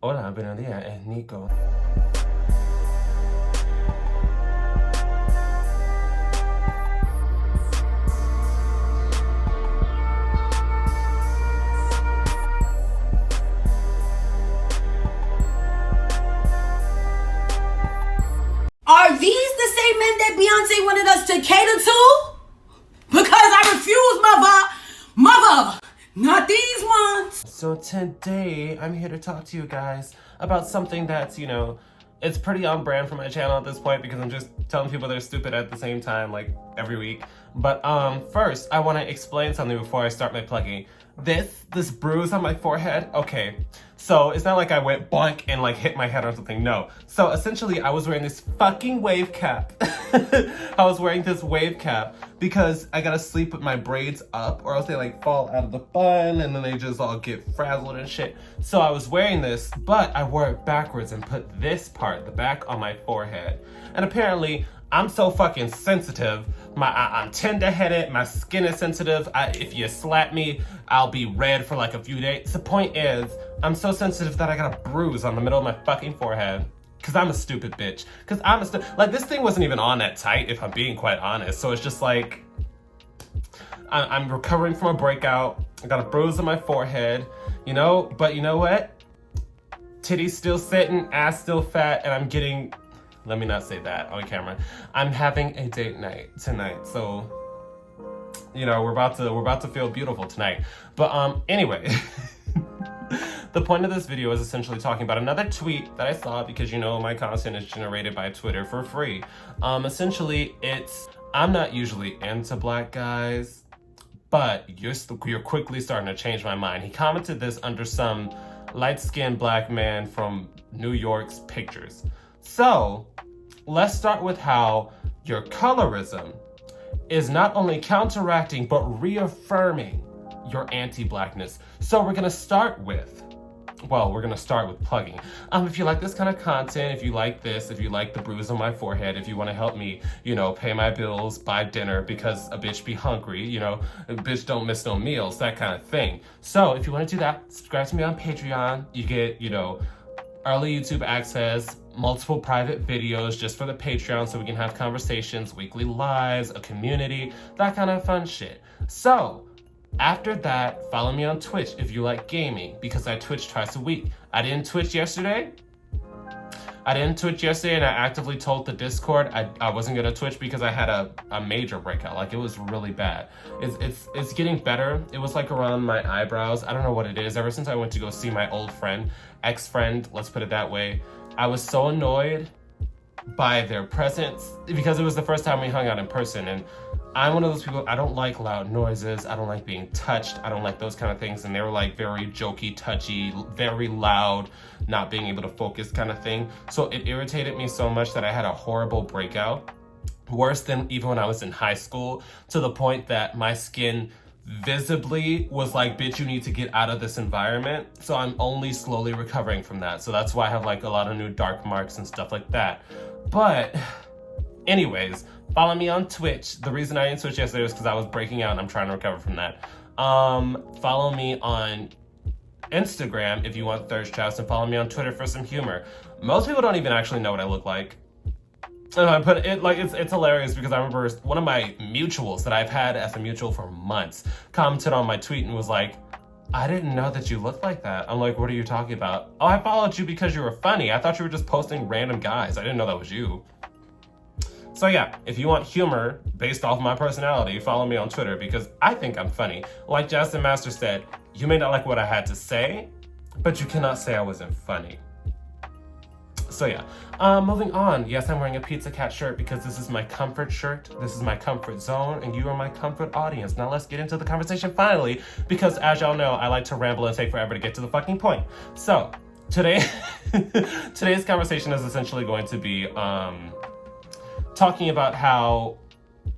Hola, buenos días, es Nico. Are these the same men that Beyonce wanted us to cater to? Because I refuse, mother, not these ones. So today, I'm here to talk to you guys about something that's, it's pretty on brand for my channel at this point because I'm just telling people they're stupid at the same time, like, every week. But first, I want to explain something before I start my plugging. This bruise on my forehead, okay, so it's not like I went bonk and like hit my head or something, no. So essentially I was wearing this fucking wave cap. I was wearing this wave cap because I gotta sleep with my braids up or else they like fall out of the bun and then they just all get frazzled and shit. So I was wearing this, but I wore it backwards and put this part, the back, on my forehead. And apparently I'm so fucking sensitive. I'm tender-headed, my skin is sensitive. If you slap me, I'll be red for like a few days. The point is, I'm so sensitive that I got a bruise on the middle of my fucking forehead. Cause I'm a stupid bitch. Cause like this thing wasn't even on that tight, if I'm being quite honest. So it's just like, I'm recovering from a breakout. I got a bruise on my forehead, but you know what? Titties still sitting, ass still fat, and I'm getting, let me not say that on camera. I'm having a date night tonight, so we're about to feel beautiful tonight. But anyway, the point of this video is essentially talking about another tweet that I saw because my content is generated by Twitter for free. Essentially, I'm not usually into black guys, but you're quickly starting to change my mind. He commented this under some light-skinned black man from New York's pictures. So, let's start with how your colorism is not only counteracting, but reaffirming your anti-blackness. So we're gonna start with plugging. If you like this kind of content, if you like this, if you like the bruise on my forehead, if you want to help me, pay my bills, buy dinner because a bitch be hungry, a bitch don't miss no meals, that kind of thing. So if you want to do that, subscribe to me on Patreon. You get, early YouTube access, multiple private videos just for the Patreon so we can have conversations, weekly lives, a community, that kind of fun shit. So, after that, follow me on Twitch if you like gaming, because I Twitch twice a week. I didn't Twitch yesterday, and I actively told the Discord I wasn't gonna Twitch because I had a major breakout. Like, it was really bad. It's getting better. It was like around my eyebrows. I don't know what it is. Ever since I went to go see my old friend, ex-friend, let's put it that way, I was so annoyed by their presence because it was the first time we hung out in person, and I'm one of those people, I don't like loud noises, I don't like being touched, I don't like those kind of things, and they were like very jokey, touchy, very loud, not being able to focus kind of thing. So it irritated me so much that I had a horrible breakout, worse than even when I was in high school, to the point that my skin visibly was like, bitch, you need to get out of this environment. So I'm only slowly recovering from that. So that's why I have like a lot of new dark marks and stuff like that. But anyways, follow me on Twitch. The reason I didn't Twitch yesterday was because I was breaking out and I'm trying to recover from that. Follow me on Instagram if you want thirst traps, and follow me on Twitter for some humor. Most people don't even actually know what I look like. And I put it like, it's hilarious because I remember one of my mutuals that I've had as a mutual for months commented on my tweet and was like, I didn't know that you looked like that. I'm like, what are you talking about? Oh, I followed you because you were funny. I thought you were just posting random guys. I didn't know that was you. So yeah, if you want humor based off my personality, follow me on Twitter because I think I'm funny. Like Justin Master said, you may not like what I had to say, but you cannot say I wasn't funny. So yeah, moving on. Yes, I'm wearing a Pizza Cat shirt because this is my comfort shirt. This is my comfort zone, and you are my comfort audience. Now let's get into the conversation finally, because as y'all know, I like to ramble and take forever to get to the fucking point. So today, today's conversation is essentially going to be talking about how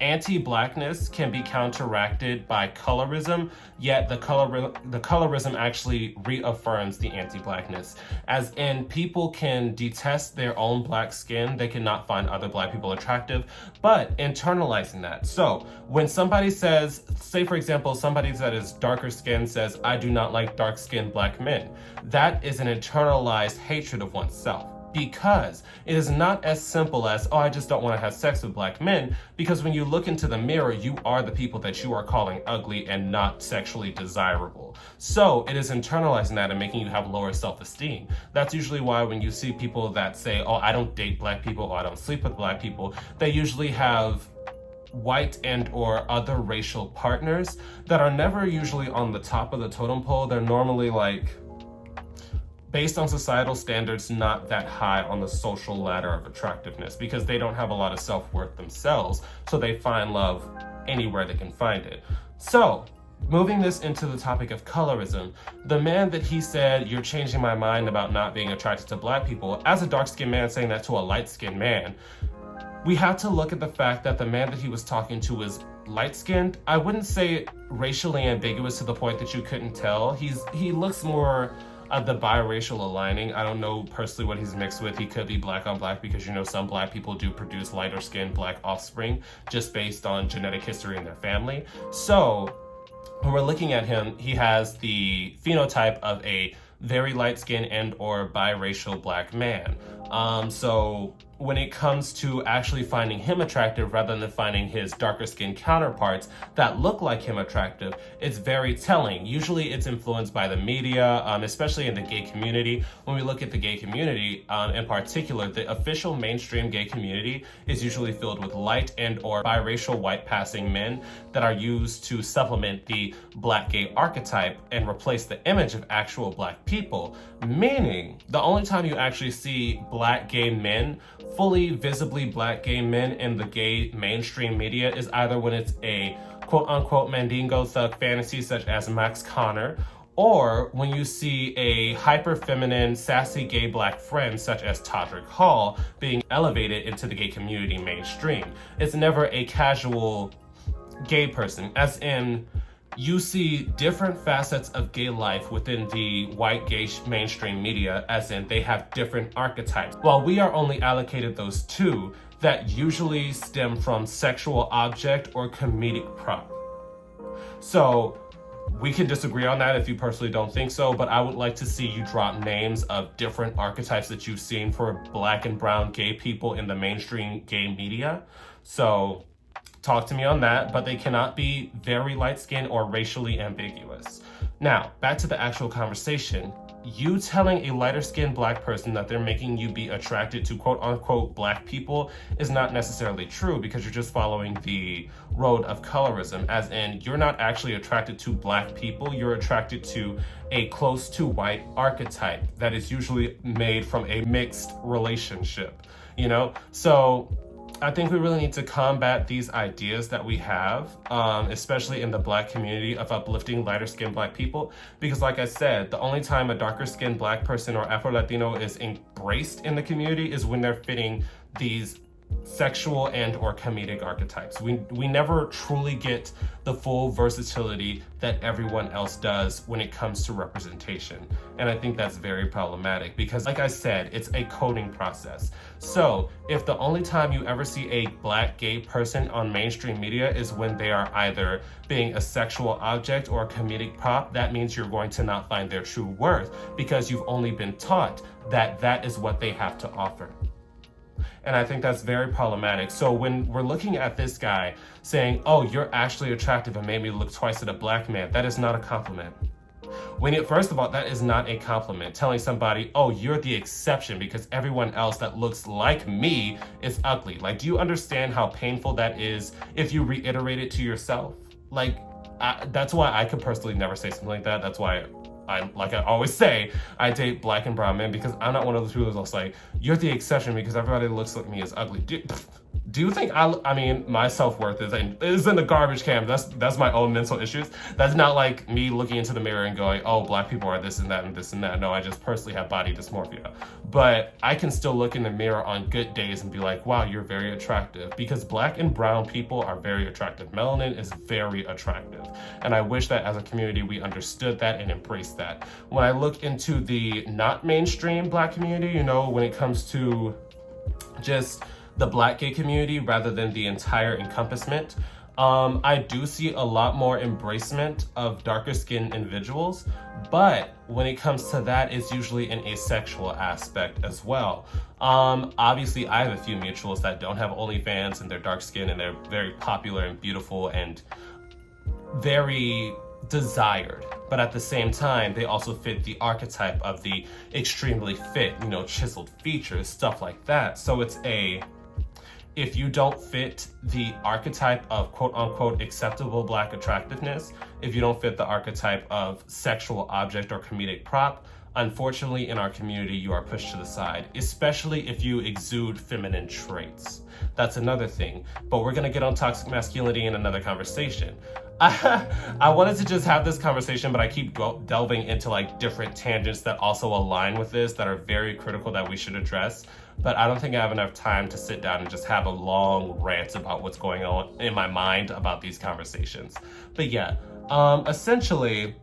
Anti-Blackness can be counteracted by colorism, yet the colorism actually reaffirms the anti-Blackness. As in, people can detest their own black skin, they cannot find other black people attractive, but internalizing that. So when somebody says, say for example, somebody that is darker skinned says, I do not like dark-skinned black men, that is an internalized hatred of oneself. Because it is not as simple as, oh, I just don't want to have sex with black men, because when you look into the mirror, you are the people that you are calling ugly and not sexually desirable. So it is internalizing that and making you have lower self-esteem. That's usually why when you see people that say, oh, I don't date black people, or I don't sleep with black people, they usually have white and or other racial partners that are never usually on the top of the totem pole. They're normally like, based on societal standards, not that high on the social ladder of attractiveness because they don't have a lot of self-worth themselves, so they find love anywhere they can find it. So, moving this into the topic of colorism, the man that he said, you're changing my mind about not being attracted to black people, as a dark-skinned man saying that to a light-skinned man, we have to look at the fact that the man that he was talking to is light-skinned. I wouldn't say racially ambiguous to the point that you couldn't tell. He looks more the biracial aligning. I don't know personally what he's mixed with. He could be black on black because, you know, some black people do produce lighter skinned black offspring just based on genetic history in their family. So when we're looking at him, he has the phenotype of a very light-skinned and or biracial black man. So when it comes to actually finding him attractive rather than finding his darker skinned counterparts that look like him attractive, it's very telling. Usually it's influenced by the media, especially in the gay community. When we look at the gay community in particular, the official mainstream gay community is usually filled with light and or biracial white passing men that are used to supplement the black gay archetype and replace the image of actual black people. Meaning, the only time you actually see black gay men, fully visibly black gay men in the gay mainstream media is either when it's a quote-unquote mandingo thug fantasy such as Max Connor, or when you see a hyper-feminine, sassy gay black friend such as Todrick Hall being elevated into the gay community mainstream. It's never a casual gay person, as in you see different facets of gay life within the white gay mainstream media, as in they have different archetypes. While we are only allocated those two that usually stem from sexual object or comedic prop. So we can disagree on that if you personally don't think so, but I would like to see you drop names of different archetypes that you've seen for black and brown gay people in the mainstream gay media. So talk to me on that, but they cannot be very light-skinned or racially ambiguous. Now, back to the actual conversation. You telling a lighter-skinned black person that they're making you be attracted to quote-unquote black people is not necessarily true because you're just following the road of colorism, as in you're not actually attracted to black people, you're attracted to a close to white archetype that is usually made from a mixed relationship, you know? So I think we really need to combat these ideas that we have, especially in the black community, of uplifting lighter-skinned black people. Because like I said, the only time a darker-skinned black person or Afro-Latino is embraced in the community is when they're fitting these sexual and or comedic archetypes. We never truly get the full versatility that everyone else does when it comes to representation. And I think that's very problematic because, like I said, it's a coding process. So if the only time you ever see a black gay person on mainstream media is when they are either being a sexual object or a comedic prop, that means you're going to not find their true worth because you've only been taught that that is what they have to offer. And I think that's very problematic. So when we're looking at this guy saying, oh, you're actually attractive and made me look twice at a black man, that is not a compliment. First of all, that is not a compliment. Telling somebody, oh, you're the exception because everyone else that looks like me is ugly. Like, do you understand how painful that is if you reiterate it to yourself? Like, that's why I could personally never say something like that. That's why like I always say, I date black and brown men because I'm not one of those people that's like, you're the exception because everybody that looks like me is ugly. Dude, Do you think I mean, my self-worth is in the garbage can. That's my own mental issues. That's not like me looking into the mirror and going, oh, black people are this and that and this and that. No, I just personally have body dysmorphia. But I can still look in the mirror on good days and be like, wow, you're very attractive. Because black and brown people are very attractive. Melanin is very attractive. And I wish that as a community we understood that and embraced that. When I look into the not mainstream black community, you know, when it comes to just the black gay community rather than the entire encompassment, I do see a lot more embracement of darker skinned individuals, but when it comes to that, it's usually an asexual aspect as well. Obviously, I have a few mutuals that don't have OnlyFans and they're dark skinned and they're very popular and beautiful and very desired, but at the same time they also fit the archetype of the extremely fit, you know, chiseled features, stuff like that. So it's if you don't fit the archetype of quote-unquote acceptable black attractiveness, if you don't fit the archetype of sexual object or comedic prop, unfortunately in our community you are pushed to the side, especially if you exude feminine traits. That's another thing, but we're gonna get on toxic masculinity in another conversation. I wanted to just have this conversation, but I keep delving into like different tangents that also align with this that are very critical that we should address. But I don't think I have enough time to sit down and just have a long rant about what's going on in my mind about these conversations. But yeah, essentially,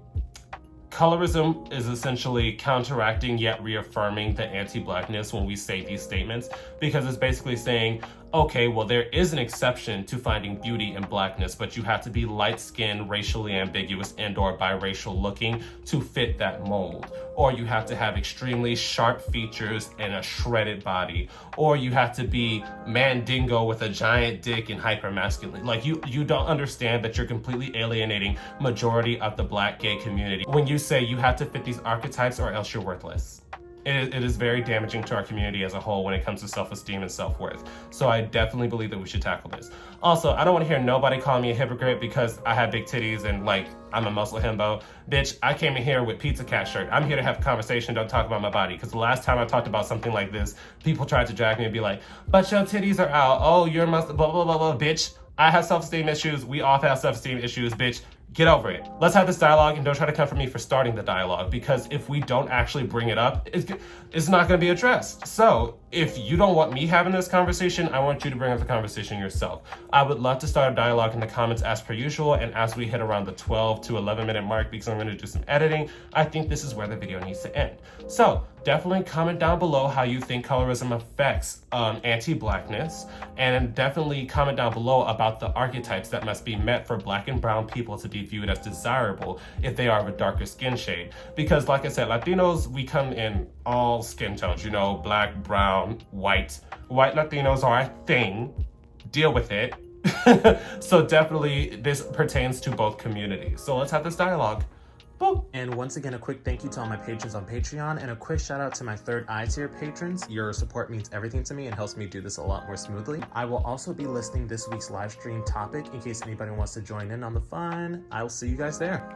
colorism is essentially counteracting yet reaffirming the anti-blackness when we say these statements, because it's basically saying, okay, well, there is an exception to finding beauty in blackness, but you have to be light-skinned, racially ambiguous, and/or biracial looking to fit that mold. Or you have to have extremely sharp features and a shredded body. Or you have to be mandingo with a giant dick and hyper-masculine. Like, you don't understand that you're completely alienating majority of the black gay community when you say you have to fit these archetypes or else you're worthless. It is very damaging to our community as a whole when it comes to self-esteem and self-worth. So I definitely believe that we should tackle this. Also, I don't want to hear nobody calling me a hypocrite because I have big titties and like I'm a muscle himbo. Bitch, I came in here with Pizza Cat shirt. I'm here to have a conversation, don't talk about my body. Because the last time I talked about something like this, people tried to drag me and be like, but your titties are out. Oh, you're muscle, blah, blah, blah, blah. Bitch, I have self-esteem issues. We all have self-esteem issues, bitch. Get over it. Let's have this dialogue and don't try to come for me for starting the dialogue, because if we don't actually bring it up, it's not going to be addressed. So if you don't want me having this conversation, I want you to bring up the conversation yourself. I would love to start a dialogue in the comments as per usual, and as we hit around the 12 to 11 minute mark, because I'm going to do some editing, I think this is where the video needs to end. So definitely comment down below how you think colorism affects anti-blackness, and definitely comment down below about the archetypes that must be met for black and brown people to be viewed as desirable if they are of a darker skin shade. Because like I said, Latinos, we come in all skin tones, you know, black, brown, white. White Latinos are a thing. Deal with it. So definitely this pertains to both communities. So let's have this dialogue. And once again, a quick thank you to all my patrons on Patreon, and a quick shout out to my third eye tier patrons. Your support means everything to me and helps me do this a lot more smoothly. I will also be listing this week's live stream topic in case anybody wants to join in on the fun. I will see you guys there.